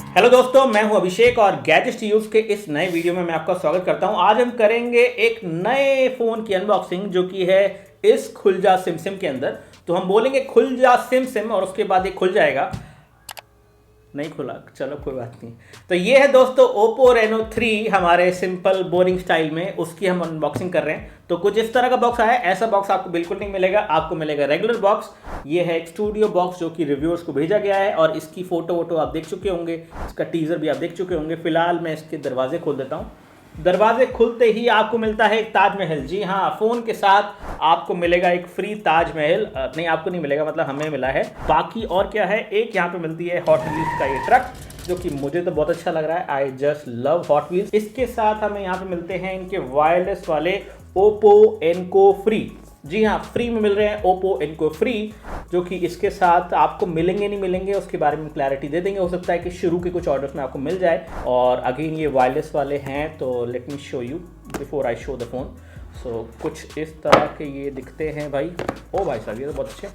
Hello दोस्तों, मैं हूं अभिषेक और गैजेट्स यूज के इस नए वीडियो में मैं आपका स्वागत करता हूं। आज हम करेंगे एक नए फोन की अनबॉक्सिंग जो कि है इस खुल जा सिम सिम के अंदर। तो हम बोलेंगे खुल जा सिम सिम और उसके बाद ये खुल जाएगा। नहीं खुला, चलो कोई बात नहीं। तो ये है दोस्तों Oppo Reno 3 हमारे सिंपल बोरिंग स्टाइल में, उसकी हम अनबॉक्सिंग कर रहे हैं। तो कुछ इस तरह का बॉक्स आया है। ऐसा बॉक्स आपको बिल्कुल नहीं मिलेगा, आपको मिलेगा रेगुलर बॉक्स। ये है एक स्टूडियो बॉक्स जो कि रिव्यूअर्स को भेजा गया है और इसकी फोटो वोटो आप देख चुके होंगे, इसका टीजर भी आप देख चुके होंगे। फिलहाल मैं इसके दरवाजे खोल देता हूँ। दरवाजे खुलते ही आपको मिलता है एक ताजमहल। जी हाँ, फोन के साथ आपको मिलेगा एक फ्री ताजमहल। नहीं, आपको नहीं मिलेगा, मतलब हमें मिला है। बाकी और क्या है, एक यहाँ पे मिलती है हॉट व्हील्स का ये ट्रक जो कि मुझे तो बहुत अच्छा लग रहा है। I just love hot wheels. इसके साथ हमें यहाँ पे मिलते हैं इनके वायरलेस वाले Oppo Enco फ्री। जी हाँ, फ्री में मिल रहे हैं Oppo Enco फ्री, जो कि इसके साथ आपको मिलेंगे नहीं मिलेंगे उसके बारे में क्लैरिटी दे देंगे। हो सकता है कि शुरू के कुछ ऑर्डर्स में आपको मिल जाए। और अगेन ये वायरलेस वाले हैं, तो let me show you before I show the phone. So कुछ इस तरह के ये दिखते हैं भाई। ओ भाई साहब, ये तो बहुत अच्छे।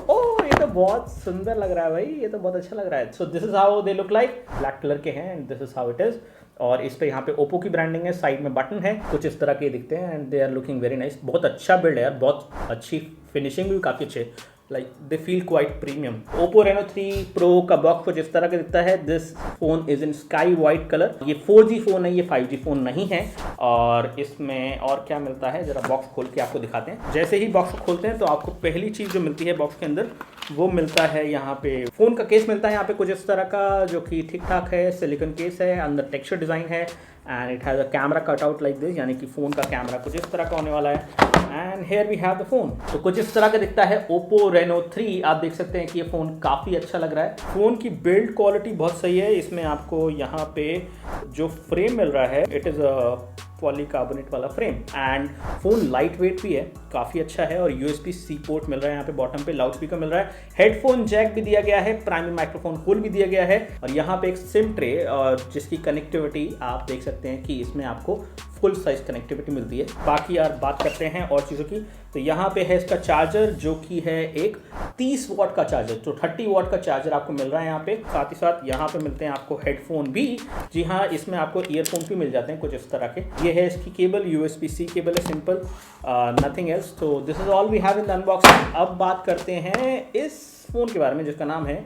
ओह, ये तो बहुत सुंदर लग रहा है भाई, ये तो बहुत अच्छा लग रहा है। So this is how they look like. Black colour के हैं and this is how it is. और इस पे यहाँ पे ओप्पो की ब्रांडिंग है, साइड में बटन है, कुछ इस तरह के दिखते हैं and they are looking very nice. बहुत अच्छा बिल्ड है यार, बहुत अच्छी फिनिशिंग भी काफ़ी अच्छे, like they feel quite premium. Oppo Reno 3 Pro का बॉक्स कुछ इस तरह का दिखता है। This phone is in sky white colour. ये 4G फोन है, ये 5G फोन नहीं है। और इसमें और क्या मिलता है, जरा बॉक्स खोल के आपको दिखाते हैं। जैसे ही बॉक्स खोलते हैं तो आपको पहली चीज़ जो मिलती है बॉक्स के अंदर वो मिलता है यहाँ पे फोन का केस मिलता है। यहाँ पे कुछ इस तरह का जो कि ठीक ठाक है, सिलिकॉन केस है, अंदर टेक्सचर डिज़ाइन है and it has a camera cut out like this, यानी कि फ़ोन का कैमरा कुछ इस तरह का होने वाला है। And here we have the phone. तो कुछ इस तरह का दिखता है Oppo Reno 3। आप देख सकते हैं कि ये फ़ोन काफ़ी अच्छा लग रहा है। फ़ोन की बिल्ड क्वालिटी बहुत सही है। इसमें आपको यहाँ पे जो फ्रेम मिल रहा है, इट इज़ अ पॉलीकार्बोनेट वाला frame and phone light weight भी है, काफ़ी अच्छा है। और USB-C पोर्ट मिल रहा है यहाँ पे बॉटम पे, लाउड स्पीकर मिल रहा है, हेडफोन जैक भी दिया गया है, प्राइमरी माइक्रोफोन होल भी दिया गया है। और यहाँ पे एक सिम ट्रे और जिसकी कनेक्टिविटी आप देख सकते हैं कि इसमें आपको फुल साइज कनेक्टिविटी मिलती है। बाकी यार बात करते हैं और चीज़ों की, तो यहाँ पे है इसका चार्जर जो कि है एक 30 वॉट का चार्जर। तो 30 वॉट का चार्जर आपको मिल रहा है यहाँ पे। साथ ही साथ यहाँ पे मिलते हैं आपको हेडफोन भी। जी हाँ, इसमें आपको ईयरफोन भी मिल जाते हैं कुछ इस तरह के। ये है इसकी केबल, USB-C केबल है, सिंपल, नथिंग एल्स। तो this is all we have in the unboxing. अब बात करते हैं इस फोन के बारे में जिसका नाम है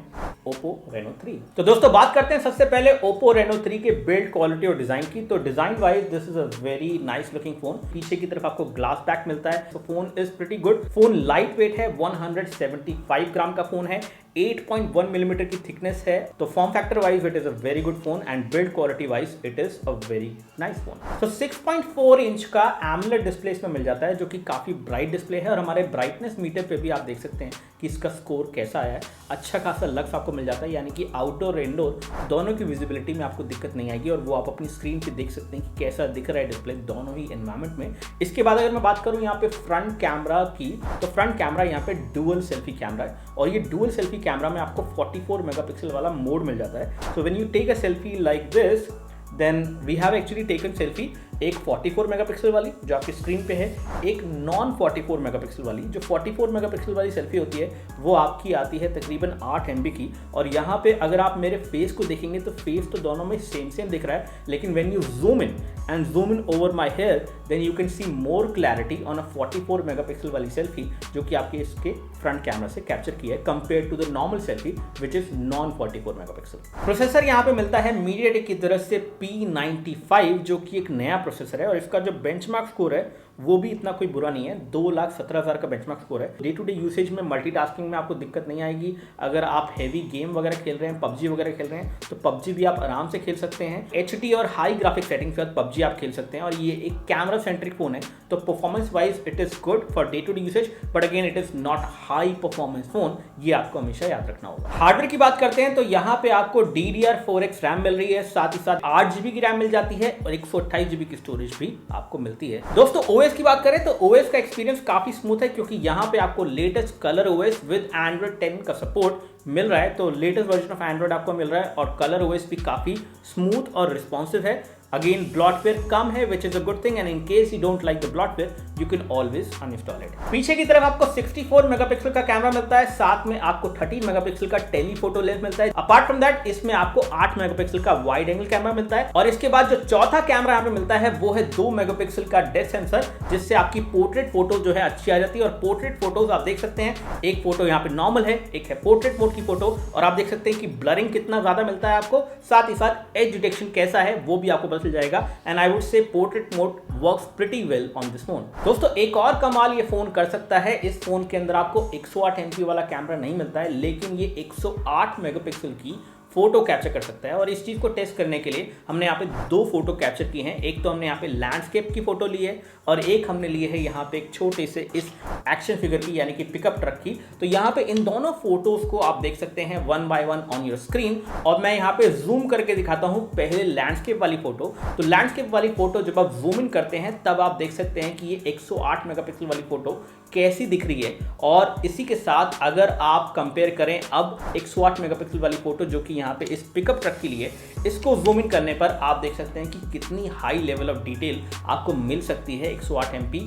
Oppo Reno 3। तो दोस्तों बात करते हैं सबसे पहले Oppo Reno 3 के बिल्ड क्वालिटी और डिजाइन की। तो design wise this is a very nice looking phone. पीछे की तरफ आपको ग्लास पैक मिलता है, तो phone is pretty good. Phone light weight है, 175 ग्राम का फोन है, 8.1 मिलीमीटर की थिकनेस है। तो form factor wise it is a very good phone and build quality wise it is a very nice phone. तो 6.4 इंच का AMOLED डिस्प्ले इसमें मिल जाता है जो कि काफी ब्राइट डिस्प्ले है। और हमारे ब्राइटनेस मीटर पे भी आप देख सकते हैं कि इसका स्कोर कैसा आया है। अच्छा खासा लक्स आपको मिल जाता है, यानी कि आउटडोर इंडोर दोनों की विजिबिलिटी में आपको दिक्कत नहीं आएगी। और वो आप अपनी स्क्रीन पे देख सकते हैं कि कैसा दिख रहा है डिस्प्ले दोनों ही एनवायरमेंट में। इसके बाद अगर मैं बात करूं यहाँ पे फ्रंट कैमरा की, तो फ्रंट कैमरा यहाँ पे डुअल सेल्फी कैमरा है। और ये डुअल सेल्फी कैमरा में आपको 44 मेगापिक्सल वाला मोड मिल जाता है। So when you take a selfie like this, then we have actually taken selfie एक 44 मेगापिक्सल वाली जो आपकी स्क्रीन पे है, एक नॉन 44 मेगापिक्सल वाली। जो 44 मेगापिक्सल वाली सेल्फी होती है वो आपकी आती है तकरीबन 8 MB की। और यहाँ पे अगर आप मेरे फेस को देखेंगे तो फेस तो दोनों में सेम दिख रहा है, लेकिन when you zoom in and zoom in over my hair, then you can see more clarity on a 44 megapixel वाली सेल्फी जो कि आपके इसके फ्रंट कैमरा से कैप्चर की है, compare to the normal selfie which is non 44 megapixel. Processor यहाँ पे मिलता है MediaTek की तरफ से P95 जो कि एक नया प्रोसेसर है। और इसका जो बेंचमार्क स्कोर है वो भी इतना कोई बुरा नहीं है, 2,17,000 का बेंचमार्क स्कोर है। डे टू डे यूसेज में मल्टीटास्किंग में आपको दिक्कत नहीं आएगी। अगर आप हैवी गेम वगैरह खेल रहे हैं, PUBG वगैरह खेल रहे हैं, तो PUBG भी आप आराम से खेल सकते हैं। HD और हाई ग्राफिक सेटिंग के साथ PUBG आप खेल सकते हैं। और ये एक कैमरा सेंट्रिक फोन है, तो performance wise it is good for day to day usage, but again it is not high performance phone, ये आपको हमेशा याद रखना होगा। हार्डवेयर की बात करते हैं तो यहाँ पे आपको DDR4X रैम मिल रही है, साथ ही साथ 8GB की रैम मिल जाती है और 128GB की स्टोरेज भी आपको मिलती है। दोस्तों OS की बात करें तो OS का एक्सपीरियंस काफी स्मूथ है, क्योंकि यहाँ पे आपको latest colour OS with Android 10 का सपोर्ट मिल रहा है। तो लेटेस्ट वर्जन ऑफ एंड्रॉइड आपको मिल रहा है और कलर OS भी काफी स्मूथ और रिस्पॉन्सिव है। अगेन ब्लॉटवेयर कम है which is a good thing, and in case you don't like the bloatware you can always uninstall it. पीछे की तरफ आपको 64 मेगापिक्सल का कैमरा मिलता है, साथ में आपको 13 मेगापिक्सल का टेलीफोटो लेंस मिलता है। अपार्ट फ्रॉम दैट इसमें आपको 8 मेगापिक्सल का वाइड एंगल कैमरा मिलता है, और इसके बाद जो चौथा कैमरा यहाँ पे मिलता है वो है 2 मेगापिक्सल का डेप्थ सेंसर, जिससे आपकी पोर्ट्रेट फोटो जो है अच्छी आ जाती है। और पोर्ट्रेट फोटोज आप देख सकते हैं, एक फोटो यहाँ पे नॉर्मल है, एक है पोर्ट्रेट मोड की फोटो, और आप देख सकते हैं कि ब्लरिंग कितना ज्यादा मिलता है आपको, साथ ही साथ एज डिटेक्शन कैसा है वो भी आपको पता चल जाएगा। And I would say portrait mode works pretty well on this phone. दोस्तों एक और कमाल ये फोन कर सकता है, इस फोन के अंदर आपको 108 MP वाला कैमरा नहीं मिलता है, लेकिन ये 108 मेगापिक्सल की फोटो कैप्चर कर सकता है। और इस चीज को टेस्ट करने के लिए हमने यहाँ पे 2 फोटो कैप्चर की हैं। एक तो हमने यहाँ पे लैंडस्केप की फोटो ली है, और एक हमने ली है यहाँ पे एक छोटे से इस एक्शन फिगर की, यानी कि पिकअप ट्रक की। तो यहाँ पे इन दोनों फोटोज को आप देख सकते हैं 1 by 1 ऑन योर स्क्रीन। और मैं यहाँ पे जूम करके दिखाता हूँ पहले लैंडस्केप वाली फोटो। तो लैंडस्केप वाली फोटो जब आप जूम इन करते हैं तब आप देख सकते हैं कि ये 108 मेगापिक्सल वाली फोटो कैसी दिख रही है। और इसी के साथ अगर आप कंपेयर करें अब 108 मेगापिक्सल वाली फोटो जो कि यहाँ पे इस पिकअप ट्रक के लिए, इसको जूम इन करने पर आप देख सकते हैं कि कितनी हाई लेवल ऑफ डिटेल आपको मिल सकती है 108 MP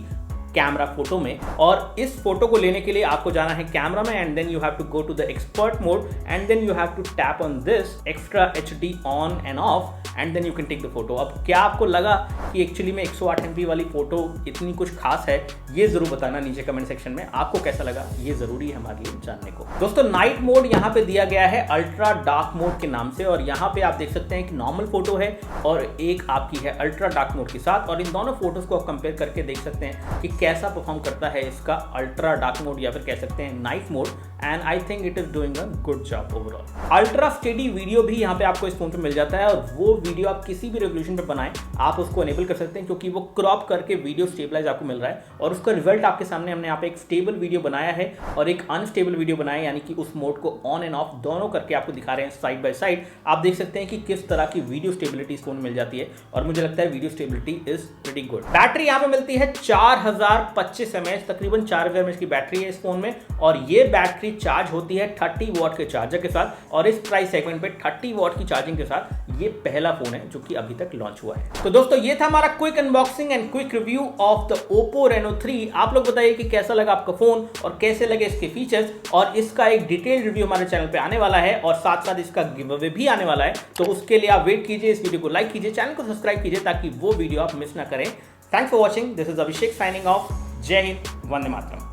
कैमरा फोटो में। और इस फोटो को लेने के लिए आपको जाना है कैमरा में, and then you have to go to the expert mode, and then you have to tap on this extra HD on and off, and then you can take the photo. अब क्या आपको लगा कि actually में 108 MP वाली photo इतनी कुछ खास है, ये जरूर बताना नीचे कमेंट सेक्शन में। आपको कैसा लगा ये जरूरी है हमारे लिए जानने को। दोस्तों नाइट मोड यहाँ पे दिया गया है अल्ट्रा डार्क मोड के नाम से, और यहाँ पे आप देख सकते हैं कि नॉर्मल फोटो है और एक आपकी है अल्ट्रा डार्क मोड के साथ। और इन दोनों फोटोज को आप कंपेयर करके देख सकते हैं कि कैसा परफॉर्म करता है इसका अल्ट्रा डार्क मोड या फिर कह सकते हैं night mode, and I think it is doing a good job overall. Ultra steady video भी यहाँ पे आपको इस फोन पे मिल जाता है, और वो वीडियो आप किसी भी रेजोल्यूशन पे बनाएं आप उसको एनेबल कर सकते हैं, क्योंकि वो क्रॉप करके वीडियो स्टेबलाइज आपको मिल रहा है। और उसका रिजल्ट आपके सामने हमने यहाँ पे एक स्टेबल वीडियो बनाया है और एक अनस्टेबल वीडियो बनाया है, यानी कि उस मोड को ऑन एंड ऑफ दोनों करके आपको दिखा रहे हैं साइड बाय साइड। आप देख सकते हैं कि किस तरह की वीडियो स्टेबिलिटी इस फोन में मिल जाती है, और मुझे लगता है video stability is pretty good. Battery यहाँ पे मिलती है 4025 mAh, तकरीबन 4000 mAh की बैटरी है इस फोन में, और ये बैटरी चार्ज होती है 30 वॉट के चार्जर के साथ। और इस प्राइस सेगमेंट पे 30 वॉट की चार्जिंग के साथ ये पहला फोन है जो कि अभी तक लॉन्च हुआ है। तो दोस्तों ये था हमारा quick unboxing and quick review of the Oppo Reno 3। आप लोग बताइए कि कैसा लगा आपका फोन और कैसे लगे इसके फीचर्स, और इसका एक डिटेल रिव्यू हमारे चैनल पे आने वाला है, और साथ साथ इसका गिव अवे भी आने वाला है। तो उसके लिए आप वेट कीजिए, इस वीडियो को लाइक कीजिए, चैनल को सब्सक्राइब कीजिए ताकि वो वीडियो आप मिस ना करें। Thanks for watching, this is Abhishek signing off. जय हिंद, वंदे मातरम।